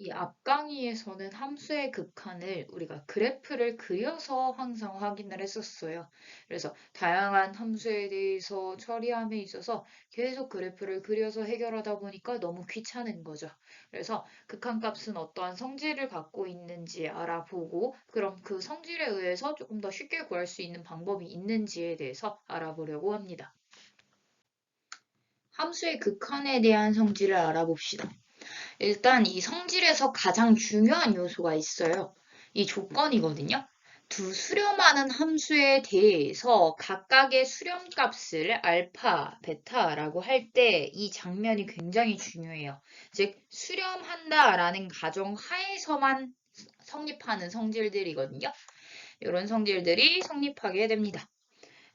이 앞 강의에서는 함수의 극한을 우리가 그래프를 그려서 항상 확인을 했었어요. 그래서 다양한 함수에 대해서 처리함에 있어서 계속 그래프를 그려서 해결하다 보니까 너무 귀찮은 거죠. 그래서 극한값은 어떠한 성질을 갖고 있는지 알아보고 그럼 그 성질에 의해서 조금 더 쉽게 구할 수 있는 방법이 있는지에 대해서 알아보려고 합니다. 함수의 극한에 대한 성질을 알아봅시다. 일단 이 성질에서 가장 중요한 요소가 있어요. 이 조건이거든요. 두 수렴하는 함수에 대해서 각각의 수렴값을 알파, 베타라고 할 때 이 장면이 굉장히 중요해요. 즉, 수렴한다라는 가정 하에서만 성립하는 성질들이거든요. 이런 성질들이 성립하게 됩니다.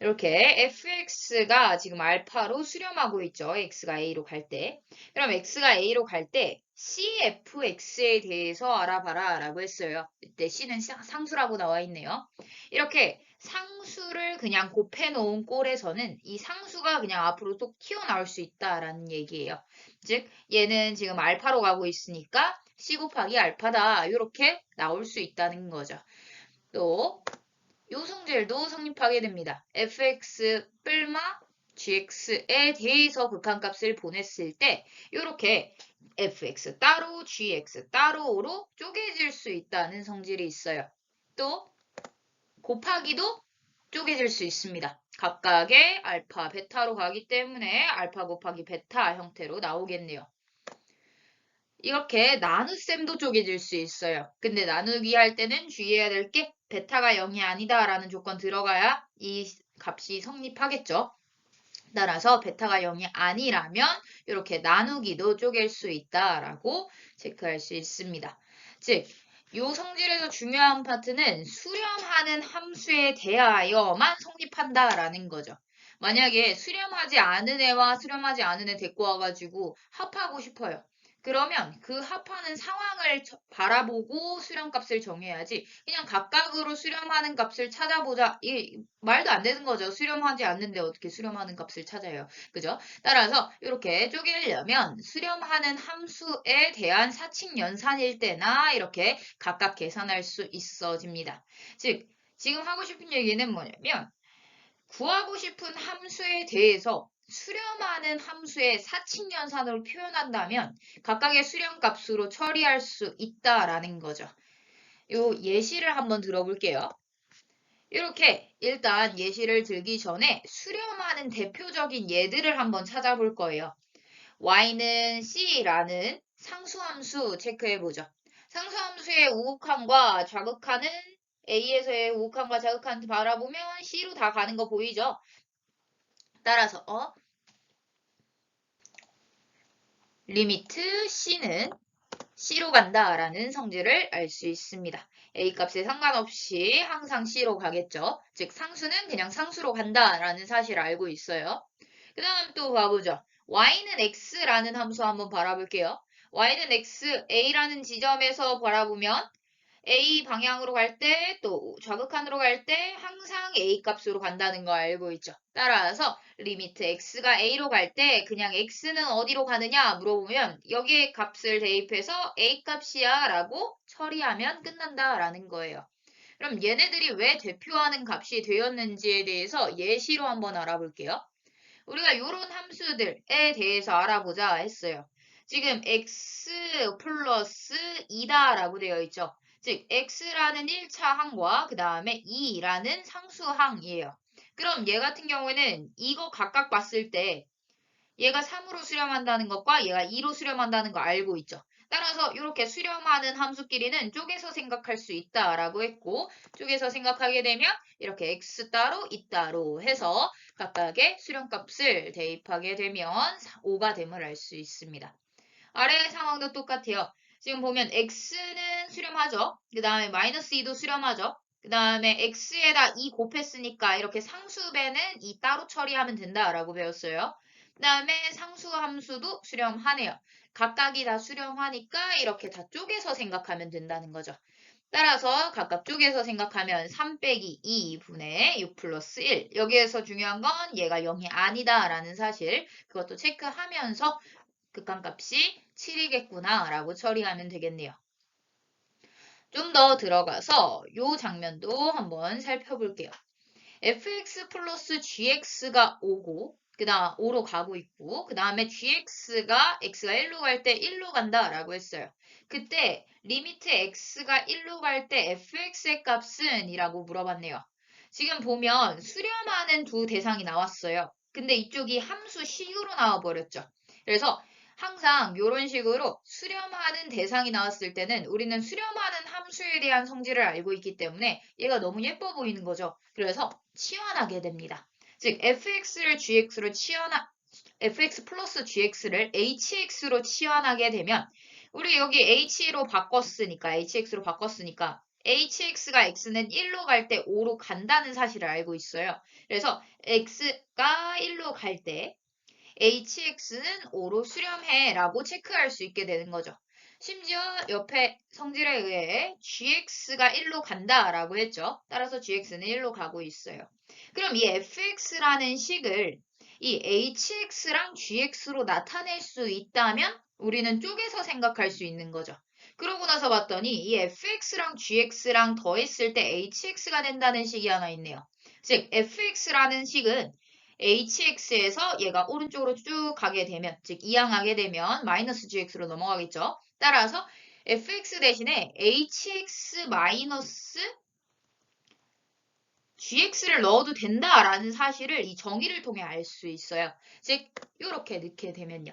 이렇게 fx가 지금 알파로 수렴하고 있죠. x가 a로 갈 때. 그럼 x가 a로 갈 때 cfx에 대해서 알아봐라 라고 했어요. 이때 c는 상수라고 나와 있네요. 이렇게 상수를 그냥 곱해 놓은 꼴에서는 이 상수가 그냥 앞으로 또 튀어나올 수 있다라는 얘기예요. 즉 얘는 지금 알파로 가고 있으니까 c 곱하기 알파다 이렇게 나올 수 있다는 거죠. 또 요 성질도 성립하게 됩니다. fx 뿔마 gx에 대해서 극한값을 보냈을 때 이렇게 fx 따로 gx 따로로 쪼개질 수 있다는 성질이 있어요. 또 곱하기도 쪼개질 수 있습니다. 각각의 알파, 베타로 가기 때문에 알파 곱하기 베타 형태로 나오겠네요. 이렇게 나눗셈도 쪼개질 수 있어요. 근데 나누기 할 때는 주의해야 될 게 베타가 0이 아니다 라는 조건 들어가야 이 값이 성립하겠죠. 따라서 베타가 0이 아니라면 이렇게 나누기도 쪼갤 수 있다라고 체크할 수 있습니다. 즉, 이 성질에서 중요한 파트는 수렴하는 함수에 대하여만 성립한다라는 거죠. 만약에 수렴하지 않은 애와 수렴하지 않은 애 데리고 와가지고 합하고 싶어요. 그러면 그 합하는 상황을 바라보고 수렴값을 정해야지 그냥 각각으로 수렴하는 값을 찾아보자. 이 말도 안 되는 거죠. 수렴하지 않는데 어떻게 수렴하는 값을 찾아요. 그죠? 따라서 이렇게 쪼개려면 수렴하는 함수에 대한 사칙 연산일 때나 이렇게 각각 계산할 수 있어집니다. 즉, 지금 하고 싶은 얘기는 뭐냐면 구하고 싶은 함수에 대해서 수렴하는 함수의 사칙연산으로 표현한다면 각각의 수렴값으로 처리할 수 있다라는 거죠. 요 예시를 한번 들어볼게요. 이렇게 일단 예시를 들기 전에 수렴하는 대표적인 예들을 한번 찾아볼 거예요. y는 c라는 상수함수 체크해보죠. 상수함수의 우극한과 좌극한은 a에서의 우극한과 좌극한 바라보면 c로 다 가는 거 보이죠? 따라서 리미트 c는 c로 간다라는 성질을 알 수 있습니다. a 값에 상관없이 항상 c로 가겠죠. 즉 상수는 그냥 상수로 간다라는 사실을 알고 있어요. 그 다음 또 봐보죠. y는 x라는 함수 한번 바라볼게요. y는 x, a라는 지점에서 바라보면 A 방향으로 갈 때, 또 좌극한으로 갈 때 항상 A 값으로 간다는 거 알고 있죠. 따라서 리미트 x가 A로 갈 때 그냥 x는 어디로 가느냐 물어보면 여기에 값을 대입해서 A 값이야 라고 처리하면 끝난다라는 거예요. 그럼 얘네들이 왜 대표하는 값이 되었는지에 대해서 예시로 한번 알아볼게요. 우리가 이런 함수들에 대해서 알아보자 했어요. 지금 x 플러스 2다라고 되어 있죠. 즉 x라는 1차 항과 그 다음에 2라는 상수항이에요. 그럼 얘 같은 경우에는 이거 각각 봤을 때 얘가 3으로 수렴한다는 것과 얘가 2로 수렴한다는 거 알고 있죠. 따라서 이렇게 수렴하는 함수끼리는 쪼개서 생각할 수 있다라고 했고 쪼개서 생각하게 되면 이렇게 x 따로 2 따로 해서 각각의 수렴값을 대입하게 되면 5가 됨을 알 수 있습니다. 아래 상황도 똑같아요. 지금 보면 x는 수렴하죠. 그 다음에 마이너스 2도 수렴하죠. 그 다음에 x에다 2 곱했으니까 이렇게 상수배는 2 따로 처리하면 된다라고 배웠어요. 그 다음에 상수함수도 수렴하네요. 각각이 다 수렴하니까 이렇게 다 쪼개서 생각하면 된다는 거죠. 따라서 각각 쪼개서 생각하면 3 빼기 2분의 6 플러스 1. 여기에서 중요한 건 얘가 0이 아니다 라는 사실 그것도 체크하면서 극한값이 7이겠구나 라고 처리하면 되겠네요. 좀 더 들어가서 이 장면도 한번 살펴볼게요. fx 플러스 gx가 5고 그 다음 5로 가고 있고 그 다음에 gx가 x가 1로 갈 때 1로 간다 라고 했어요. 그때 리미트 x가 1로 갈 때 fx의 값은 이라고 물어봤네요. 지금 보면 수렴하는 두 대상이 나왔어요. 근데 이쪽이 함수 식으로 나와버렸죠. 그래서 항상 이런 식으로 수렴하는 대상이 나왔을 때는 우리는 수렴하는 함수에 대한 성질을 알고 있기 때문에 얘가 너무 예뻐 보이는 거죠. 그래서 치환하게 됩니다. 즉 fx를 gx로 fx 플러스 gx를 hx로 치환하게 되면 우리 여기 h로 바꿨으니까 hx가 x는 1로 갈 때 5로 간다는 사실을 알고 있어요. 그래서 x가 1로 갈 때 hx는 5로 수렴해 라고 체크할 수 있게 되는 거죠. 심지어 옆에 성질에 의해 gx가 1로 간다 라고 했죠. 따라서 gx는 1로 가고 있어요. 그럼 이 fx라는 식을 이 hx랑 gx로 나타낼 수 있다면 우리는 쪼개서 생각할 수 있는 거죠. 그러고 나서 봤더니 이 fx랑 gx랑 더했을 때 hx가 된다는 식이 하나 있네요. 즉 fx라는 식은 hx에서 얘가 오른쪽으로 쭉 가게 되면, 즉 이항하게 되면 마이너스 gx로 넘어가겠죠. 따라서 fx 대신에 hx 마이너스 gx를 넣어도 된다라는 사실을 이 정의를 통해 알 수 있어요. 즉 이렇게 넣게 되면요.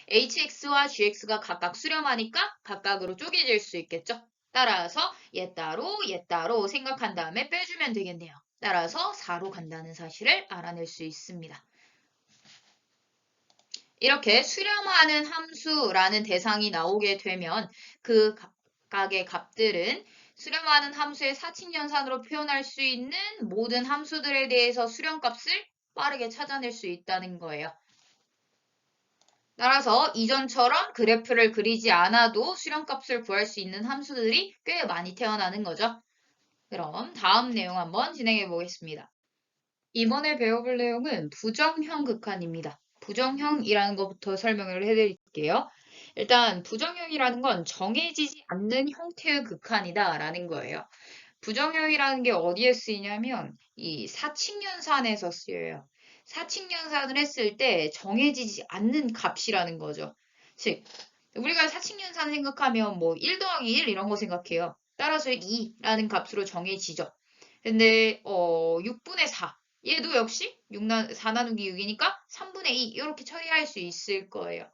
hx와 gx가 각각 수렴하니까 각각으로 쪼개질 수 있겠죠. 따라서 얘 따로 생각한 다음에 빼주면 되겠네요. 따라서 4로 간다는 사실을 알아낼 수 있습니다. 이렇게 수렴하는 함수라는 대상이 나오게 되면 그 각각의 값들은 수렴하는 함수의 사칙연산으로 표현할 수 있는 모든 함수들에 대해서 수렴값을 빠르게 찾아낼 수 있다는 거예요. 따라서 이전처럼 그래프를 그리지 않아도 수렴값을 구할 수 있는 함수들이 꽤 많이 태어나는 거죠. 그럼 다음 내용 한번 진행해 보겠습니다. 이번에 배워볼 내용은 부정형 극한입니다. 부정형이라는 것부터 설명을 해드릴게요. 일단 부정형이라는 건 정해지지 않는 형태의 극한이다 라는 거예요. 부정형이라는 게 어디에 쓰이냐면 이 사칙연산에서 쓰여요. 사칙연산을 했을 때 정해지지 않는 값이라는 거죠. 즉 우리가 사칙연산 생각하면 뭐 1 더하기 1 이런 거 생각해요. 따라서 2라는 값으로 정해지죠. 근데 6분의 4 얘도 역시 4 나누기 6이니까 3분의 2 이렇게 처리할 수 있을 거예요.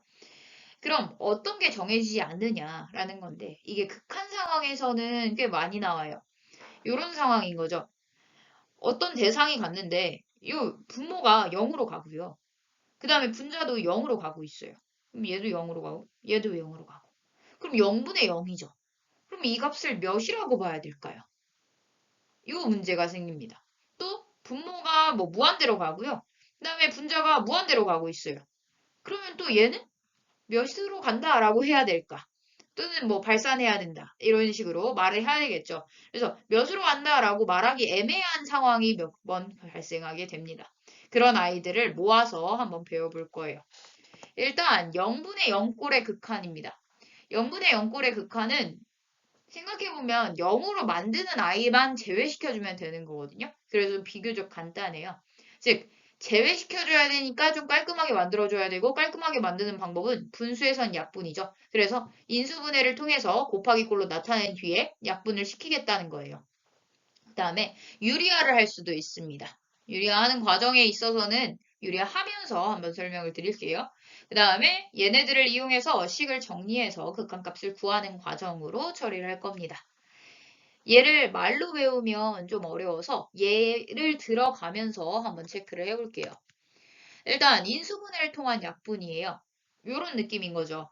그럼 어떤 게 정해지지 않느냐라는 건데 이게 극한 상황에서는 꽤 많이 나와요. 이런 상황인 거죠. 어떤 대상이 갔는데 이 분모가 0으로 가고요. 그 다음에 분자도 0으로 가고 있어요. 그럼 얘도 0으로 가고 얘도 0으로 가고 그럼 0분의 0이죠. 그럼 이 값을 몇이라고 봐야 될까요? 이 문제가 생깁니다. 또 분모가 뭐 무한대로 가고요. 그 다음에 분자가 무한대로 가고 있어요. 그러면 또 얘는 몇으로 간다라고 해야 될까? 또는 뭐 발산해야 된다. 이런 식으로 말을 해야 되겠죠. 그래서 몇으로 간다라고 말하기 애매한 상황이 몇 번 발생하게 됩니다. 그런 아이들을 모아서 한번 배워볼 거예요. 일단 0분의 0꼴의 극한입니다. 0분의 0꼴의 극한은 생각해보면 0으로 만드는 아이만 제외시켜주면 되는 거거든요. 그래서 비교적 간단해요. 즉 제외시켜줘야 되니까 좀 깔끔하게 만들어줘야 되고 깔끔하게 만드는 방법은 분수에선 약분이죠. 그래서 인수분해를 통해서 곱하기 꼴로 나타낸 뒤에 약분을 시키겠다는 거예요. 그 다음에 유리화를 할 수도 있습니다. 유리화하는 과정에 있어서는 유리화하면서 한번 설명을 드릴게요. 그 다음에 얘네들을 이용해서 식을 정리해서 극한값을 구하는 과정으로 처리를 할 겁니다. 얘를 말로 외우면 좀 어려워서 얘를 들어가면서 한번 체크를 해볼게요. 일단 인수분해를 통한 약분이에요. 이런 느낌인 거죠.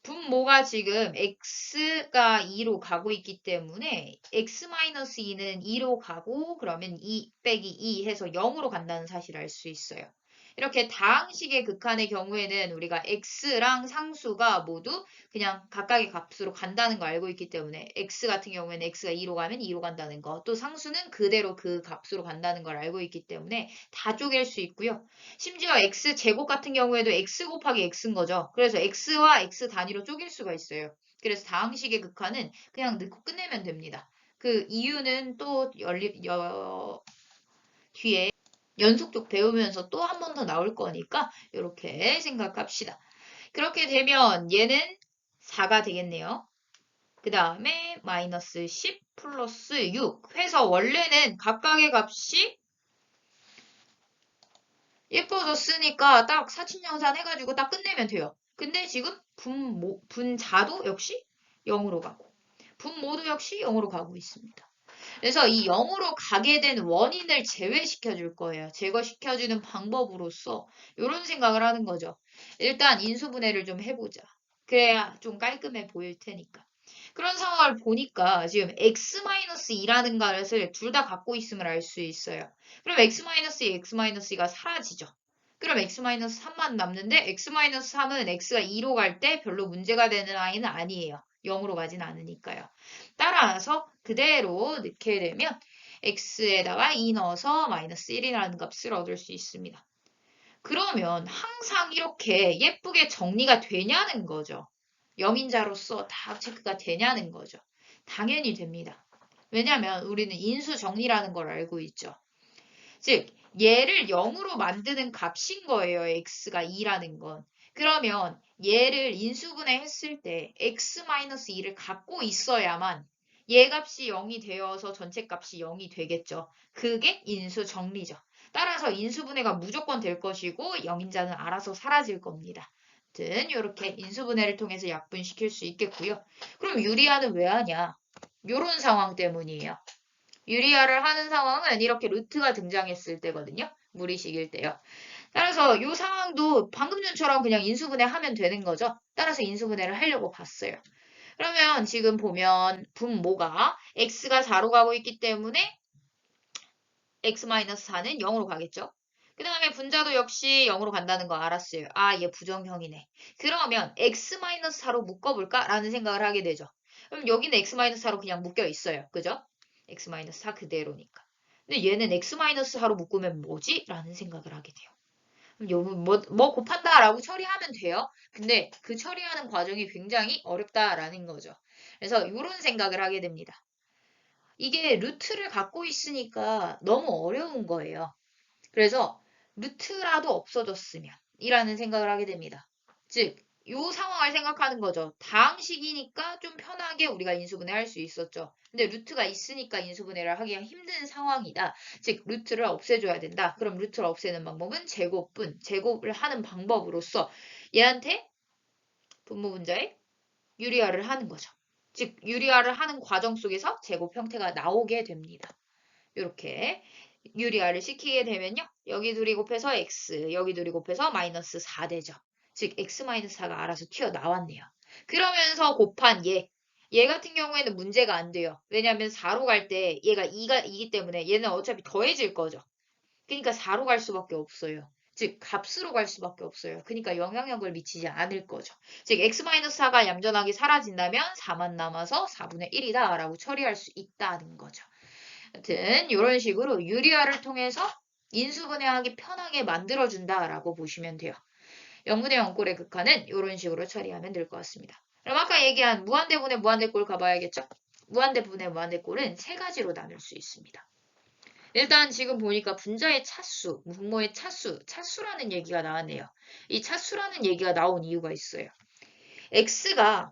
분모가 지금 x가 2로 가고 있기 때문에 x-2는 2로 가고 그러면 2 빼기 2 해서 0으로 간다는 사실을 알 수 있어요. 이렇게 다항식의 극한의 경우에는 우리가 x랑 상수가 모두 그냥 각각의 값으로 간다는 걸 알고 있기 때문에 x 같은 경우에는 x가 2로 가면 2로 간다는 거, 또 상수는 그대로 그 값으로 간다는 걸 알고 있기 때문에 다 쪼갤 수 있고요. 심지어 x 제곱 같은 경우에도 x 곱하기 x인 거죠. 그래서 x와 x 단위로 쪼갤 수가 있어요. 그래서 다항식의 극한은 그냥 넣고 끝내면 됩니다. 그 이유는 또 뒤에 연속적 배우면서 또 한 번 더 나올 거니까 이렇게 생각합시다. 그렇게 되면 얘는 4가 되겠네요. 그 다음에 마이너스 10 플러스 6 해서 원래는 각각의 값이 예뻐졌으니까 딱 사칙연산 해가지고 딱 끝내면 돼요. 근데 지금 분자도 역시 0으로 가고 분모도 역시 0으로 가고 있습니다. 그래서 이 0으로 가게 된 원인을 제외시켜 줄 거예요. 제거시켜 주는 방법으로서 이런 생각을 하는 거죠. 일단 인수분해를 좀 해보자. 그래야 좀 깔끔해 보일 테니까. 그런 상황을 보니까 지금 x-2라는 것을 둘 다 갖고 있음을 알 수 있어요. 그럼 x-2, x-2가 사라지죠. 그럼 x-3만 남는데 x-3은 x가 2로 갈 때 별로 문제가 되는 아이는 아니에요. 0으로 가진 않으니까요. 따라서 그대로 넣게 되면 x에다가 2 넣어서 마이너스 1이라는 값을 얻을 수 있습니다. 그러면 항상 이렇게 예쁘게 정리가 되냐는 거죠. 영인자로서 다 체크가 되냐는 거죠. 당연히 됩니다. 왜냐하면 우리는 인수 정리라는 걸 알고 있죠. 즉 얘를 0으로 만드는 값인 거예요. x가 2라는 건. 그러면 얘를 인수분해 했을 때 x-2를 갖고 있어야만 얘 값이 0이 되어서 전체 값이 0이 되겠죠. 그게 인수 정리죠. 따라서 인수분해가 무조건 될 것이고 0인자는 알아서 사라질 겁니다. 아무튼 이렇게 인수분해를 통해서 약분시킬 수 있겠고요. 그럼 유리화는 왜 하냐? 요런 상황 때문이에요. 유리화를 하는 상황은 이렇게 루트가 등장했을 때거든요. 무리식일 때요. 따라서 이 상황도 방금 전처럼 그냥 인수분해 하면 되는 거죠. 따라서 인수분해를 하려고 봤어요. 그러면 지금 보면 분모가 x가 4로 가고 있기 때문에 x-4는 0으로 가겠죠. 그 다음에 분자도 역시 0으로 간다는 거 알았어요. 아, 얘 부정형이네. 그러면 x-4로 묶어볼까? 라는 생각을 하게 되죠. 그럼 여기는 x-4로 그냥 묶여 있어요. 그죠? x-4 그대로니까. 근데 얘는 x-4로 묶으면 뭐지? 라는 생각을 하게 돼요. 그럼 여기 뭐 곱한다라고 처리하면 돼요. 근데 그 처리하는 과정이 굉장히 어렵다라는 거죠. 그래서 이런 생각을 하게 됩니다. 이게 루트를 갖고 있으니까 너무 어려운 거예요. 그래서 루트라도 없어졌으면 이라는 생각을 하게 됩니다. 즉, 요 상황을 생각하는 거죠. 다항식이니까 좀 편하게 우리가 인수분해 할 수 있었죠. 근데 루트가 있으니까 인수분해를 하기가 힘든 상황이다. 즉, 루트를 없애줘야 된다. 그럼 루트를 없애는 방법은 제곱을 하는 방법으로서 얘한테 분모분자에 유리화를 하는 거죠. 즉, 유리화를 하는 과정 속에서 제곱 형태가 나오게 됩니다. 이렇게 유리화를 시키게 되면요. 여기 둘이 곱해서 x, 여기 둘이 곱해서 마이너스 4 되죠. 즉 x-4가 알아서 튀어나왔네요. 그러면서 곱한 얘 같은 경우에는 문제가 안 돼요. 왜냐하면 4로 갈 때 얘가 2이기 때문에 얘는 어차피 더해질 거죠. 그러니까 4로 갈 수밖에 없어요. 즉 값으로 갈 수밖에 없어요. 그러니까 영향력을 미치지 않을 거죠. 즉 x-4가 얌전하게 사라진다면 4만 남아서 4분의 1이다 라고 처리할 수 있다는 거죠. 하여튼 이런 식으로 유리화를 통해서 인수분해하기 편하게 만들어준다라고 보시면 돼요. 0분의 0꼴의 극한은 이런 식으로 처리하면 될 것 같습니다. 그럼 아까 얘기한 무한대분의 무한대꼴 가봐야겠죠? 무한대분의 무한대꼴은 세 가지로 나눌 수 있습니다. 일단 지금 보니까 분자의 차수, 분모의 차수라는 얘기가 나왔네요. 이 차수라는 얘기가 나온 이유가 있어요. x가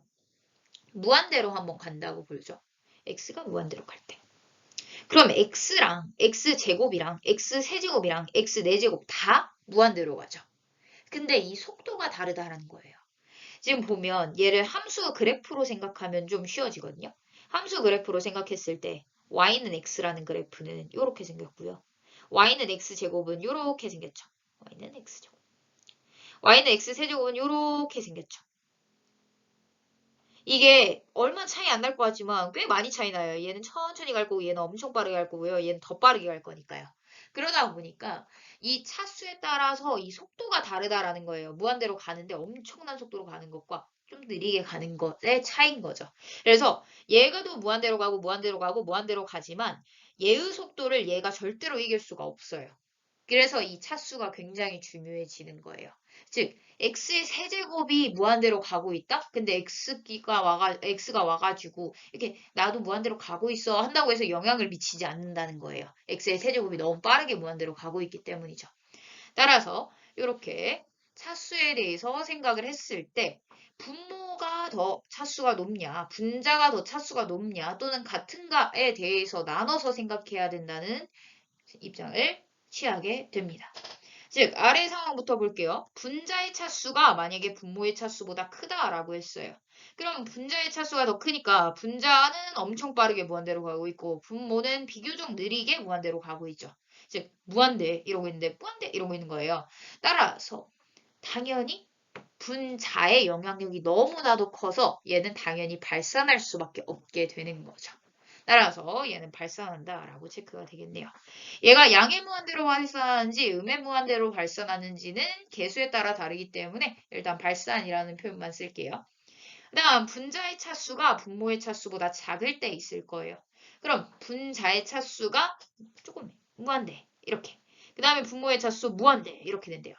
무한대로 한번 간다고 보죠. x가 무한대로 갈 때. 그럼 x랑 x제곱이랑 x세제곱이랑 x네제곱 다 무한대로 가죠. 근데 이 속도가 다르다는 거예요. 지금 보면 얘를 함수 그래프로 생각하면 좀 쉬워지거든요. 함수 그래프로 생각했을 때 y는 x라는 그래프는 이렇게 생겼고요. y는 x제곱은 이렇게 생겼죠. y는 x제곱. y는 x세제곱은 이렇게 생겼죠. 이게 얼마 차이 안 날 것 같지만 꽤 많이 차이 나요. 얘는 천천히 갈 거고 얘는 엄청 빠르게 갈 거고요. 얘는 더 빠르게 갈 거니까요. 그러다 보니까 이 차수에 따라서 이 속도가 다르다라는 거예요. 무한대로 가는데 엄청난 속도로 가는 것과 좀 느리게 가는 것의 차이인 거죠. 그래서 얘가 도 무한대로 가고 무한대로 가고 무한대로 가지만 얘의 속도를 얘가 절대로 이길 수가 없어요. 그래서 이 차수가 굉장히 중요해지는 거예요. 즉, x의 세제곱이 무한대로 가고 있다? 근데 x가 와가지고, 이렇게 나도 무한대로 가고 있어 한다고 해서 영향을 미치지 않는다는 거예요. x의 세제곱이 너무 빠르게 무한대로 가고 있기 때문이죠. 따라서, 이렇게 차수에 대해서 생각을 했을 때, 분모가 더 차수가 높냐, 분자가 더 차수가 높냐, 또는 같은가에 대해서 나눠서 생각해야 된다는 입장을 취하게 됩니다. 즉, 아래 상황부터 볼게요. 분자의 차수가 만약에 분모의 차수보다 크다라고 했어요. 그럼 분자의 차수가 더 크니까 분자는 엄청 빠르게 무한대로 가고 있고 분모는 비교적 느리게 무한대로 가고 있죠. 즉, 무한대 이러고 있는데 무한대 이러고 있는 거예요. 따라서 당연히 분자의 영향력이 너무나도 커서 얘는 당연히 발산할 수밖에 없게 되는 거죠. 따라서 얘는 발산한다라고 체크가 되겠네요. 얘가 양의 무한대로 발산하는지 음의 무한대로 발산하는지는 개수에 따라 다르기 때문에 일단 발산이라는 표현만 쓸게요. 그 다음 분자의 차수가 분모의 차수보다 작을 때 있을 거예요. 그럼 분자의 차수가 조금 무한대 이렇게. 그 다음에 분모의 차수 무한대 이렇게 된대요.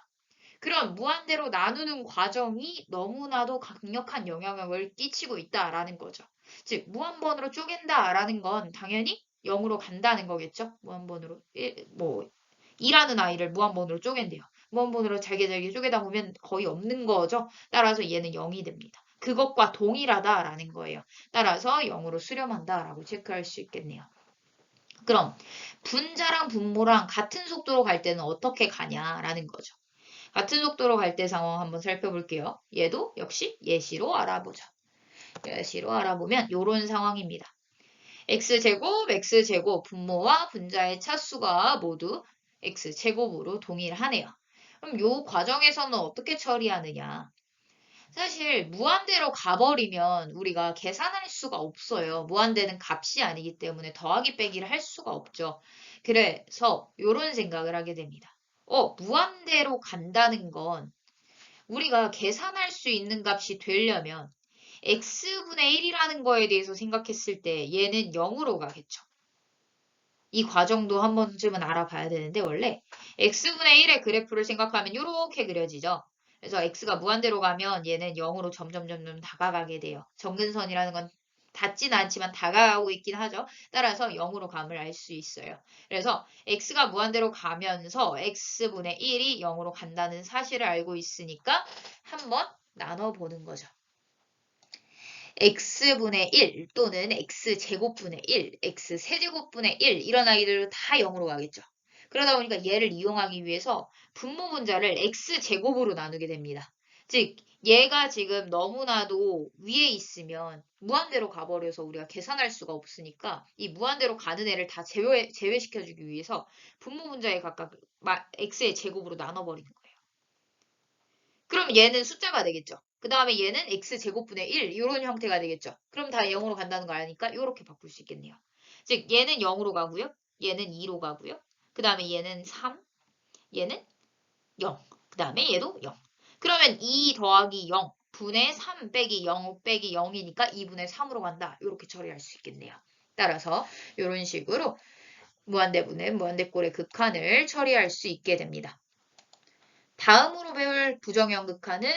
그럼 무한대로 나누는 과정이 너무나도 강력한 영향력을 끼치고 있다라는 거죠. 즉 무한번으로 쪼갠다라는 건 당연히 0으로 간다는 거겠죠. 무한번으로 2라는 아이를 무한번으로 쪼갠대요. 무한번으로 잘게 쪼개다 보면 거의 없는 거죠. 따라서 얘는 0이 됩니다. 그것과 동일하다라는 거예요. 따라서 0으로 수렴한다라고 체크할 수 있겠네요. 그럼 분자랑 분모랑 같은 속도로 갈 때는 어떻게 가냐라는 거죠. 같은 속도로 갈 때 상황 한번 살펴볼게요. 얘도 역시 예시로 알아보죠. 예시로 알아보면 이런 상황입니다. x제곱, 분모와 분자의 차수가 모두 x제곱으로 동일하네요. 그럼 이 과정에서는 어떻게 처리하느냐? 사실 무한대로 가버리면 우리가 계산할 수가 없어요. 무한대는 값이 아니기 때문에 더하기 빼기를 할 수가 없죠. 그래서 이런 생각을 하게 됩니다. 무한대로 간다는 건 우리가 계산할 수 있는 값이 되려면 x분의 1이라는 거에 대해서 생각했을 때 얘는 0으로 가겠죠. 이 과정도 한 번쯤은 알아봐야 되는데 원래 x분의 1의 그래프를 생각하면 이렇게 그려지죠. 그래서 x가 무한대로 가면 얘는 0으로 점점 다가가게 돼요. 정근선이라는 건 닿지는 않지만 다가가고 있긴 하죠. 따라서 0으로 감을 알 수 있어요. 그래서 x가 무한대로 가면서 x분의 1이 0으로 간다는 사실을 알고 있으니까 한번 나눠보는 거죠. x분의 1 또는 x제곱분의 1, x세제곱분의 1 이런 아이들은 다 0으로 가겠죠. 그러다 보니까 얘를 이용하기 위해서 분모 분자를 x제곱으로 나누게 됩니다. 즉 얘가 지금 너무나도 위에 있으면 무한대로 가버려서 우리가 계산할 수가 없으니까 이 무한대로 가는 애를 다 제외시켜주기 위해서 분모 분자에 각각 x의 제곱으로 나눠버리는 거예요. 그럼 얘는 숫자가 되겠죠. 그 다음에 얘는 x제곱분의 1 이런 형태가 되겠죠. 그럼 다 0으로 간다는 거 아니까 이렇게 바꿀 수 있겠네요. 즉 얘는 0으로 가고요. 얘는 2로 가고요. 그 다음에 얘는 3, 얘는 0. 그 다음에 얘도 0. 그러면 2 더하기 0 분의 3 빼기 0 빼기 0이니까 2분의 3으로 간다. 이렇게 처리할 수 있겠네요. 따라서 이런 식으로 무한대분의 무한대꼴의 극한을 처리할 수 있게 됩니다. 다음으로 배울 부정형 극한은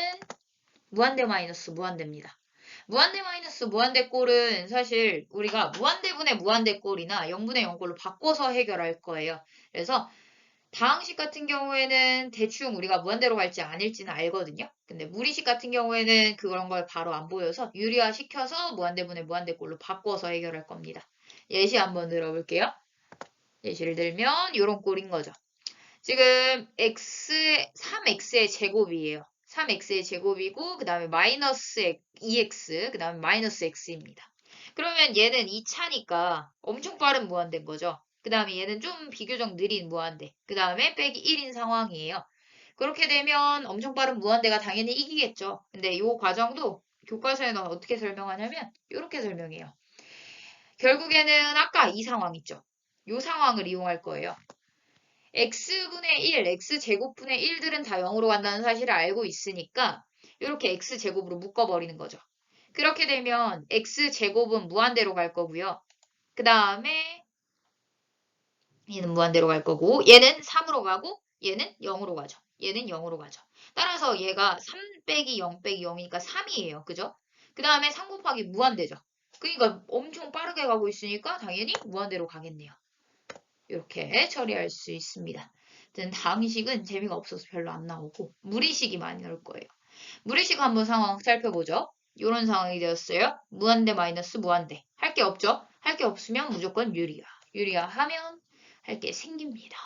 무한대 마이너스 무한대입니다. 무한대 마이너스 무한대꼴은 사실 우리가 무한대분의 무한대꼴이나 0분의 0꼴로 바꿔서 해결할 거예요. 그래서 다항식 같은 경우에는 대충 우리가 무한대로 갈지 아닐지는 알거든요. 근데 무리식 같은 경우에는 그런 걸 바로 안 보여서 유리화 시켜서 무한대분의 무한대꼴로 바꿔서 해결할 겁니다. 예시 한번 들어볼게요. 예시를 들면 이런 꼴인 거죠. 지금 3x의 제곱이에요. 3x의 제곱이고 그 다음에 마이너스 2x 그 다음에 마이너스 x입니다. 그러면 얘는 2차니까 엄청 빠른 무한대인 거죠. 그 다음에 얘는 좀 비교적 느린 무한대. 그 다음에 빼기 1인 상황이에요. 그렇게 되면 엄청 빠른 무한대가 당연히 이기겠죠. 근데 이 과정도 교과서에는 어떻게 설명하냐면 이렇게 설명해요. 결국에는 아까 이 상황 있죠. 이 상황을 이용할 거예요. x분의 1, x제곱분의 1들은 다 0으로 간다는 사실을 알고 있으니까 이렇게 x제곱으로 묶어버리는 거죠. 그렇게 되면 x제곱은 무한대로 갈 거고요. 그 다음에 얘는 무한대로 갈 거고 얘는 3으로 가고 얘는 0으로 가죠. 얘는 0으로 가죠. 따라서 얘가 3 빼기 0 빼기 0이니까 3이에요. 그죠? 그 다음에 3 곱하기 무한대죠. 그러니까 엄청 빠르게 가고 있으니까 당연히 무한대로 가겠네요. 이렇게 처리할 수 있습니다. 다항식은 재미가 없어서 별로 안 나오고 무리식이 많이 나올 거예요. 무리식 한번 상황 살펴보죠. 이런 상황이 되었어요. 무한대 마이너스 무한대. 할 게 없죠? 할 게 없으면 무조건 유리화. 유리화 하면 할 게 생깁니다.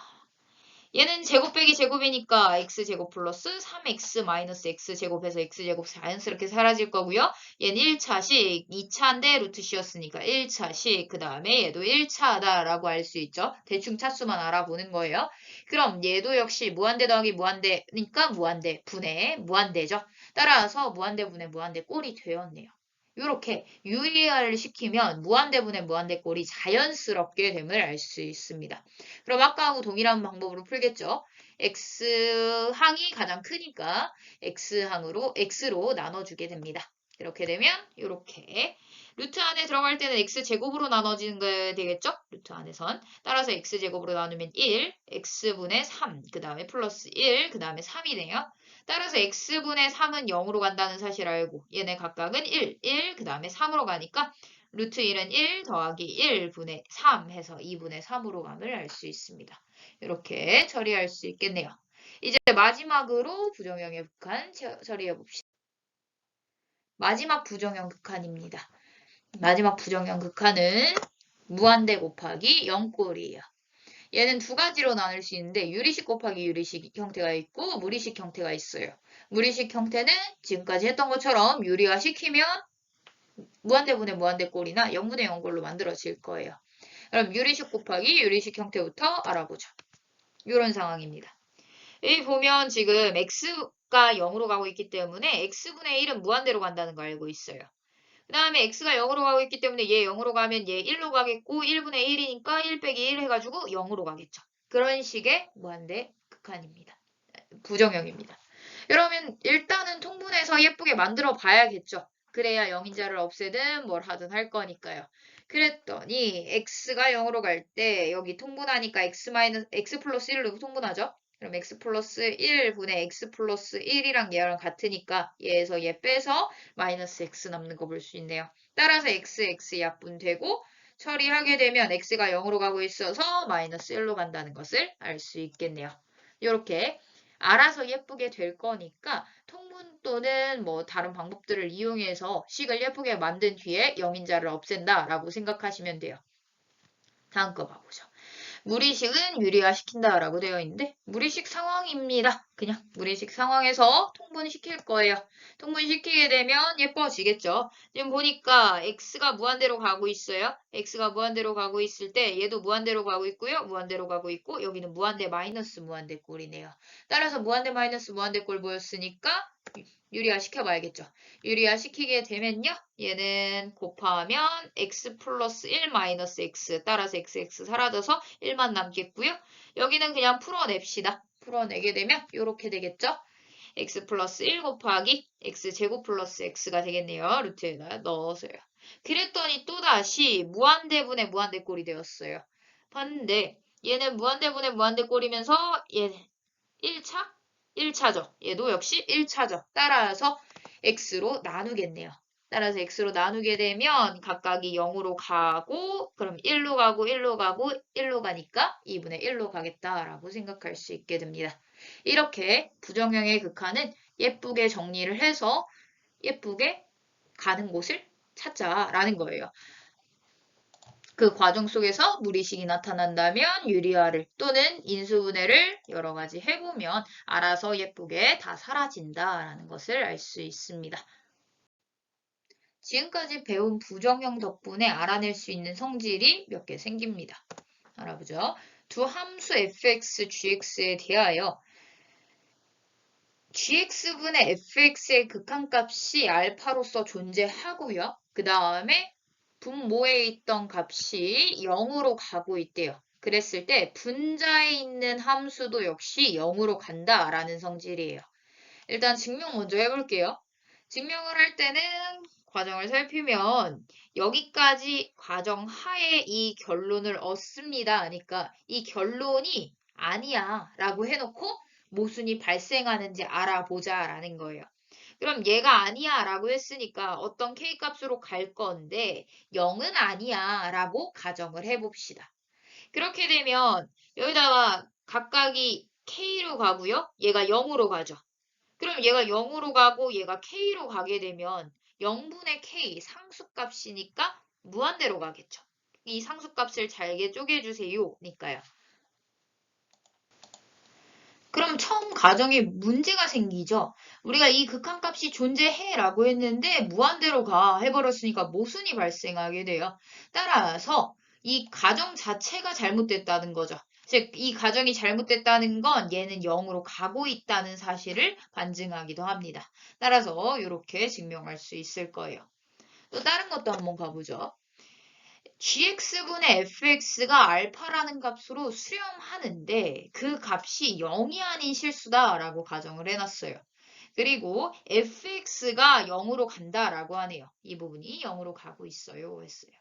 얘는 제곱 빼기 제곱이니까 x제곱 플러스 3x 마이너스 x제곱해서 x제곱 자연스럽게 사라질 거고요. 얘는 1차식, 2차인데 루트 씌었으니까 1차식, 그 다음에 얘도 1차다라고 알 수 있죠. 대충 차수만 알아보는 거예요. 그럼 얘도 역시 무한대 더하기 무한대니까 무한대, 분의 무한대죠. 따라서 무한대 분의 무한대 꼴이 되었네요. 이렇게 유리화를 시키면 무한대분의 무한대꼴이 자연스럽게 됨을 알 수 있습니다. 그럼 아까하고 동일한 방법으로 풀겠죠. x항이 가장 크니까 x로 나눠주게 됩니다. 이렇게 되면 이렇게 루트 안에 들어갈 때는 x제곱으로 나눠지는 게 되겠죠? 루트 안에선. 따라서 x제곱으로 나누면 1, x분의 3, 그 다음에 플러스 1, 그 다음에 3이네요. 따라서 x분의 3은 0으로 간다는 사실 알고 얘네 각각은 1, 그 다음에 3으로 가니까 루트 1은 1 더하기 1분의 3 해서 2분의 3으로 감을 알 수 있습니다. 이렇게 처리할 수 있겠네요. 이제 마지막으로 부정형의 극한 처리해 봅시다. 마지막 부정형 극한입니다. 마지막 부정형 극한은 무한대 곱하기 0꼴이에요. 얘는 두 가지로 나눌 수 있는데 유리식 곱하기 유리식 형태가 있고 무리식 형태가 있어요. 무리식 형태는 지금까지 했던 것처럼 유리화 시키면 무한대분의 무한대꼴이나 0분의 0꼴로 만들어질 거예요. 그럼 유리식 곱하기 유리식 형태부터 알아보죠. 이런 상황입니다. 여기 보면 지금 x가 0으로 가고 있기 때문에 x분의 1은 무한대로 간다는 거 알고 있어요. 그 다음에 x가 0으로 가고 있기 때문에 얘 0으로 가면 얘 1로 가겠고 1분의 1이니까 1 빼기 1 해가지고 0으로 가겠죠. 그런 식의 무한대 극한입니다. 부정형입니다. 그러면 일단은 통분해서 예쁘게 만들어 봐야겠죠. 그래야 0인자를 없애든 뭘 하든 할 거니까요. 그랬더니 x가 0으로 갈 때 여기 통분하니까 x 플러스 1로 통분하죠. 그럼 x 플러스 1분의 x 플러스 1이랑 얘랑 같으니까 얘에서 얘 빼서 마이너스 x 남는 거 볼 수 있네요. 따라서 x 약분되고 처리하게 되면 x가 0으로 가고 있어서 마이너스 1로 간다는 것을 알 수 있겠네요. 이렇게 알아서 예쁘게 될 거니까 통분 또는 뭐 다른 방법들을 이용해서 식을 예쁘게 만든 뒤에 0인자를 없앤다라고 생각하시면 돼요. 다음 거 봐보죠. 무리식은 유리화시킨다라고 되어 있는데 무리식 상황입니다. 그냥 무리식 상황에서 통분시킬 거예요. 통분시키게 되면 예뻐지겠죠. 지금 보니까 x가 무한대로 가고 있어요. x가 무한대로 가고 있을 때 얘도 무한대로 가고 있고요. 무한대로 가고 있고 여기는 무한대 마이너스 무한대 꼴이네요. 따라서 무한대 마이너스 무한대 꼴 보였으니까 유리화 시켜봐야겠죠. 유리화 시키게 되면요. 얘는 곱하면 x 플러스 1 마이너스 x 따라서 x 사라져서 1만 남겠고요. 여기는 그냥 풀어냅시다. 풀어내게 되면 이렇게 되겠죠. x 플러스 1 곱하기 x제곱 플러스 x가 되겠네요. 루트에다 넣어서요. 그랬더니 또다시 무한대분의 무한대꼴이 되었어요. 봤는데 얘는 무한대분의 무한대꼴이면서 얘 1차? 1차죠. 얘도 역시 1차죠. 따라서 x로 나누겠네요. 따라서 x로 나누게 되면 각각이 0으로 가고 그럼 1로 가고 1로 가고 1로 가니까 2분의 1로 가겠다라고 생각할 수 있게 됩니다. 이렇게 부정형의 극한은 예쁘게 정리를 해서 예쁘게 가는 곳을 찾자라는 거예요. 그 과정 속에서 무리식이 나타난다면 유리화를 또는 인수분해를 여러 가지 해보면 알아서 예쁘게 다 사라진다라는 것을 알 수 있습니다. 지금까지 배운 부정형 덕분에 알아낼 수 있는 성질이 몇 개 생깁니다. 알아보죠. 두 함수 fx, gx에 대하여 gx분의 fx의 극한값이 알파로서 존재하고요. 그 다음에 분모에 있던 값이 0으로 가고 있대요. 그랬을 때 분자에 있는 함수도 역시 0으로 간다라는 성질이에요. 일단 증명 먼저 해볼게요. 증명을 할 때는 과정을 살피면 여기까지 과정 하에 이 결론을 얻습니다. 하니까 이 결론이 아니야 라고 해놓고 모순이 발생하는지 알아보자 라는 거예요. 그럼 얘가 아니야 라고 했으니까 어떤 k값으로 갈 건데 0은 아니야 라고 가정을 해봅시다. 그렇게 되면 여기다가 각각이 k로 가고요. 얘가 0으로 가죠. 그럼 얘가 0으로 가고 얘가 k로 가게 되면 0분의 k 상수값이니까 무한대로 가겠죠. 이 상수값을 잘게 쪼개주세요. 니까요. 그럼 처음 가정에 문제가 생기죠. 우리가 이 극한값이 존재해 라고 했는데 무한대로 가 해버렸으니까 모순이 발생하게 돼요. 따라서 이 가정 자체가 잘못됐다는 거죠. 즉, 이 가정이 잘못됐다는 건 얘는 0으로 가고 있다는 사실을 반증하기도 합니다. 따라서 이렇게 증명할 수 있을 거예요. 또 다른 것도 한번 가보죠. gx분의 fx가 알파라는 값으로 수렴하는데 그 값이 0이 아닌 실수다라고 가정을 해놨어요. 그리고 fx가 0으로 간다라고 하네요. 이 부분이 0으로 가고 있어요. 했어요.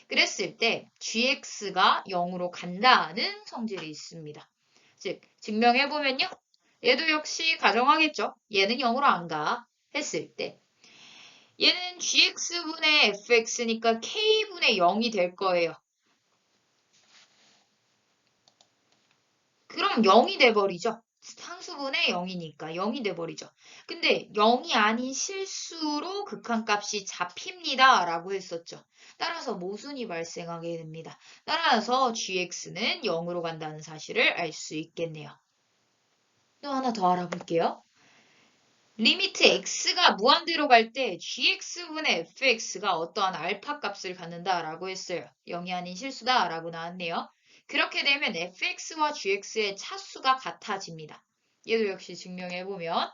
그랬을 때 gx가 0으로 간다는 성질이 있습니다. 즉, 증명해보면요. 얘도 역시 가정하겠죠. 얘는 0으로 안 가. 했을 때 얘는 gx분의 fx니까 k분의 0이 될 거예요. 그럼 0이 돼버리죠. 상수분의 0이니까 0이 돼버리죠. 근데 0이 아닌 실수로 극한값이 잡힙니다. 라고 했었죠. 따라서 모순이 발생하게 됩니다. 따라서 gx는 0으로 간다는 사실을 알 수 있겠네요. 또 하나 더 알아볼게요. 리미트 x가 무한대로 갈 때 gx분의 fx가 어떠한 알파 값을 갖는다라고 했어요. 0이 아닌 실수다라고 나왔네요. 그렇게 되면 fx와 gx의 차수가 같아집니다. 얘도 역시 증명해보면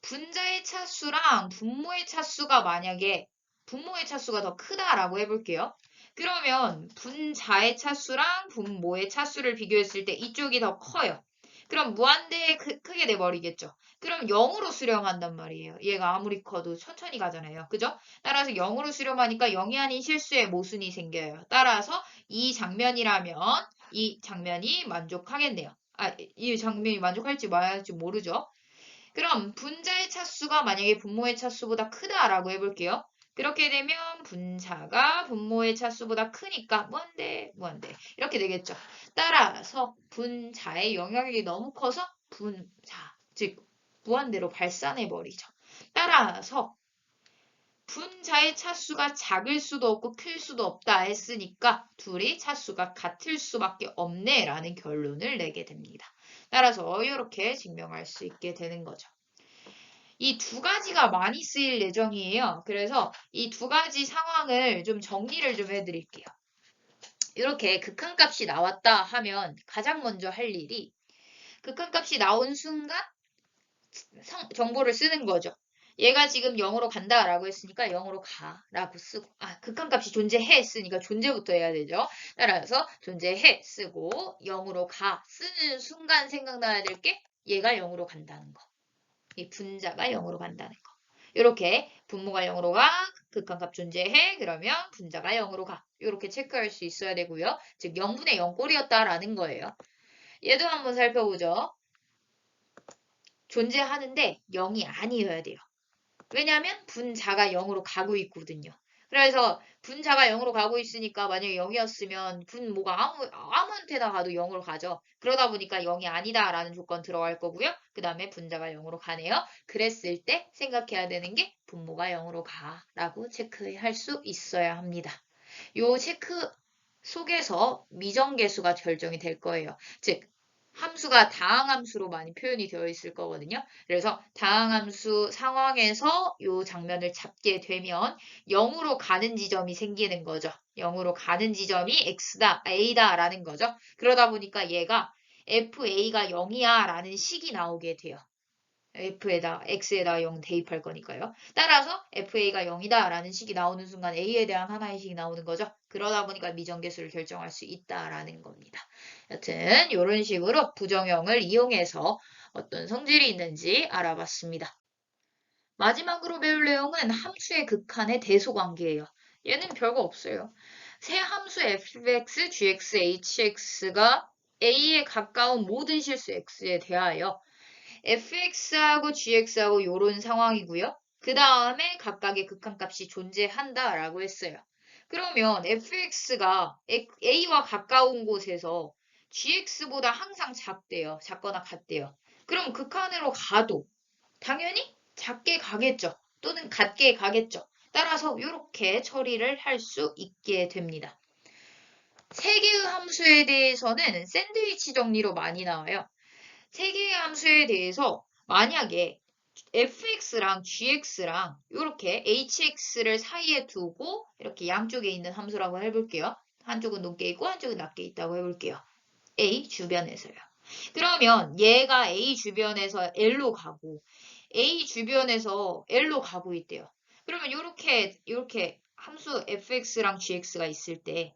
분자의 차수랑 분모의 차수가 만약에 분모의 차수가 더 크다라고 해볼게요. 그러면 분자의 차수랑 분모의 차수를 비교했을 때 이쪽이 더 커요. 그럼 무한대에 크게 돼버리겠죠. 그럼 0으로 수렴한단 말이에요. 얘가 아무리 커도 천천히 가잖아요. 그죠? 따라서 0으로 수렴하니까 0이 아닌 실수에 모순이 생겨요. 따라서 이 장면이라면 이 장면이 만족하겠네요. 이 장면이 만족할지 말할지 모르죠. 그럼 분자의 차수가 만약에 분모의 차수보다 크다라고 해볼게요. 그렇게 되면 분자가 분모의 차수보다 크니까 무한대 이렇게 되겠죠. 따라서 분자의 영향력이 너무 커서 분자, 즉 무한대로 발산해버리죠. 따라서 분자의 차수가 작을 수도 없고 클 수도 없다 했으니까 둘이 차수가 같을 수밖에 없네 라는 결론을 내게 됩니다. 따라서 이렇게 증명할 수 있게 되는 거죠. 이 두 가지가 많이 쓰일 예정이에요. 그래서 이 두 가지 상황을 좀 정리를 좀 해드릴게요. 이렇게 극한값이 나왔다 하면 가장 먼저 할 일이 극한값이 나온 순간 정보를 쓰는 거죠. 얘가 지금 0으로 간다라고 했으니까 0으로 가라고 쓰고 극한값이 존재해 했으니까 존재부터 해야 되죠. 따라서 존재해 쓰고 0으로 가 쓰는 순간 생각나야 될 게 얘가 0으로 간다는 거. 이 분자가 0으로 간다는 거. 이렇게 분모가 0으로 가, 극한값 존재해, 그러면 분자가 0으로 가. 이렇게 체크할 수 있어야 되고요. 즉 0분의 0꼴이었다라는 거예요. 얘도 한번 살펴보죠. 존재하는데 0이 아니어야 돼요. 왜냐하면 분자가 0으로 가고 있거든요. 그래서 분자가 0으로 가고 있으니까 만약에 0이었으면 분모가 아무한테나 가도 0으로 가죠. 그러다 보니까 0이 아니다라는 조건 들어갈 거고요. 그 다음에 분자가 0으로 가네요. 그랬을 때 생각해야 되는 게 분모가 0으로 가라고 체크할 수 있어야 합니다. 요 체크 속에서 미정계수가 결정이 될 거예요. 즉 함수가 다항함수로 많이 표현이 되어 있을 거거든요. 그래서 다항함수 상황에서 이 장면을 잡게 되면 0으로 가는 지점이 생기는 거죠. 0으로 가는 지점이 x다, a다라는 거죠. 그러다 보니까 얘가 fa가 0이야 라는 식이 나오게 돼요. x에다 0 대입할 거니까요. 따라서 fa가 0이다 라는 식이 나오는 순간 a에 대한 하나의 식이 나오는 거죠. 그러다 보니까 미정계수를 결정할 수 있다라는 겁니다. 여튼 이런 식으로 부정형을 이용해서 어떤 성질이 있는지 알아봤습니다. 마지막으로 배울 내용은 함수의 극한의 대소관계예요. 얘는 별거 없어요. 새 함수 fx, gx, hx가 a에 가까운 모든 실수 x에 대하여 fx하고 gx하고 요런 상황이고요. 그 다음에 각각의 극한값이 존재한다라고 했어요. 그러면 fx가 a와 가까운 곳에서 gx보다 항상 작대요. 작거나 같대요. 그럼 극한으로 가도 당연히 작게 가겠죠. 또는 같게 가겠죠. 따라서 이렇게 처리를 할 수 있게 됩니다. 세 개의 함수에 대해서는 샌드위치 정리로 많이 나와요. 세 개의 함수에 대해서 만약에 fx랑 gx랑 이렇게 hx를 사이에 두고 이렇게 양쪽에 있는 함수라고 해볼게요. 한쪽은 높게 있고 한쪽은 낮게 있다고 해볼게요. a 주변에서요. 그러면 얘가 a 주변에서 l로 가고 a 주변에서 l로 가고 있대요. 그러면 이렇게 함수 fx랑 gx가 있을 때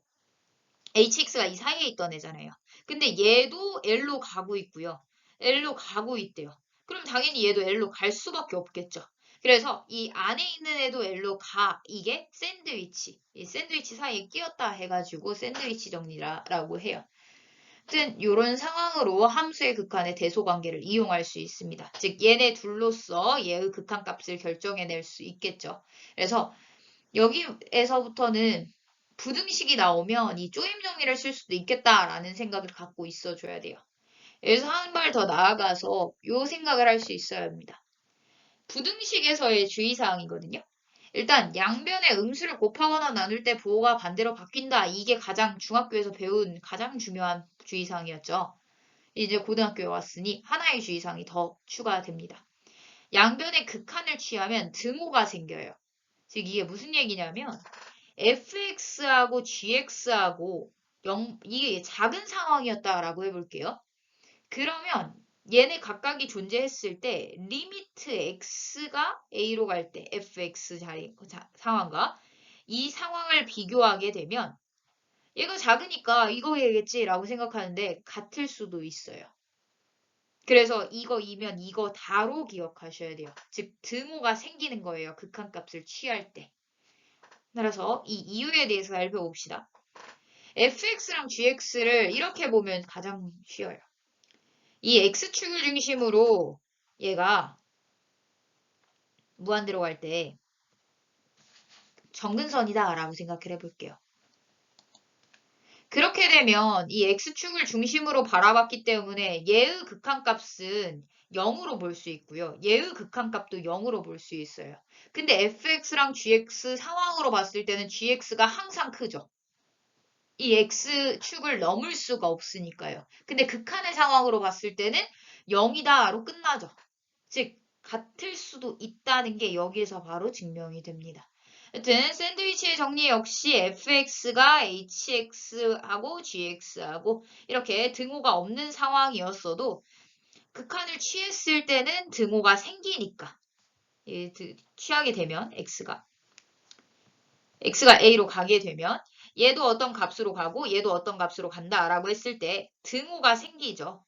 hx가 이 사이에 있던 애잖아요. 근데 얘도 l로 가고 있고요. l로 가고 있대요. 그럼 당연히 얘도 l로 갈 수밖에 없겠죠. 그래서 이 안에 있는 애도 l로 가. 이게 샌드위치. 이 샌드위치 사이에 끼었다 해가지고 샌드위치 정리라고 해요. 아무튼 이런 상황으로 함수의 극한의 대소관계를 이용할 수 있습니다. 즉 얘네 둘로서 얘의 극한값을 결정해낼 수 있겠죠. 그래서 여기에서부터는 부등식이 나오면 이 조임 정리를 쓸 수도 있겠다라는 생각을 갖고 있어줘야 돼요. 여기서 한 발 더 나아가서 이 생각을 할 수 있어야 합니다. 부등식에서의 주의사항이거든요. 일단 양변의 음수를 곱하거나 나눌 때 부호가 반대로 바뀐다. 이게 가장 중학교에서 배운 가장 중요한 주의사항이었죠. 이제 고등학교에 왔으니 하나의 주의사항이 더 추가됩니다. 양변의 극한을 취하면 등호가 생겨요. 즉 이게 무슨 얘기냐면 fx하고 gx하고 이게 작은 상황이었다라고 해볼게요. 그러면 얘네 각각이 존재했을 때 리미트 x가 a로 갈 때 fx 상황과 이 상황을 비교하게 되면 얘가 작으니까 이거겠지라고 생각하는데 같을 수도 있어요. 그래서 이거이면 이거 다로 기억하셔야 돼요. 즉 등호가 생기는 거예요. 극한값을 취할 때. 따라서 이 이유에 대해서 살펴봅시다. fx랑 gx를 이렇게 보면 가장 쉬워요. 이 x축을 중심으로 얘가 무한대로 갈 때 정근선이다 라고 생각을 해볼게요. 그렇게 되면 이 x축을 중심으로 바라봤기 때문에 얘의 극한값은 0으로 볼 수 있고요. 얘의 극한값도 0으로 볼 수 있어요. 근데 fx랑 gx 상황으로 봤을 때는 gx가 항상 크죠. 이 x축을 넘을 수가 없으니까요. 근데 극한의 상황으로 봤을 때는 0이다로 끝나죠. 즉 같을 수도 있다는 게 여기에서 바로 증명이 됩니다. 여튼 샌드위치의 정리 역시 fx가 hx하고 gx하고 이렇게 등호가 없는 상황이었어도 극한을 취했을 때는 등호가 생기니까 취하게 되면 x가 a로 가게 되면 얘도 어떤 값으로 가고 얘도 어떤 값으로 간다라고 했을 때 등호가 생기죠.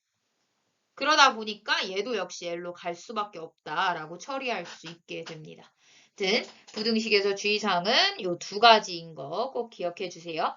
그러다 보니까 얘도 역시 L로 갈 수밖에 없다라고 처리할 수 있게 됩니다. 아무튼 부등식에서 주의사항은 이 두 가지인 거 꼭 기억해 주세요.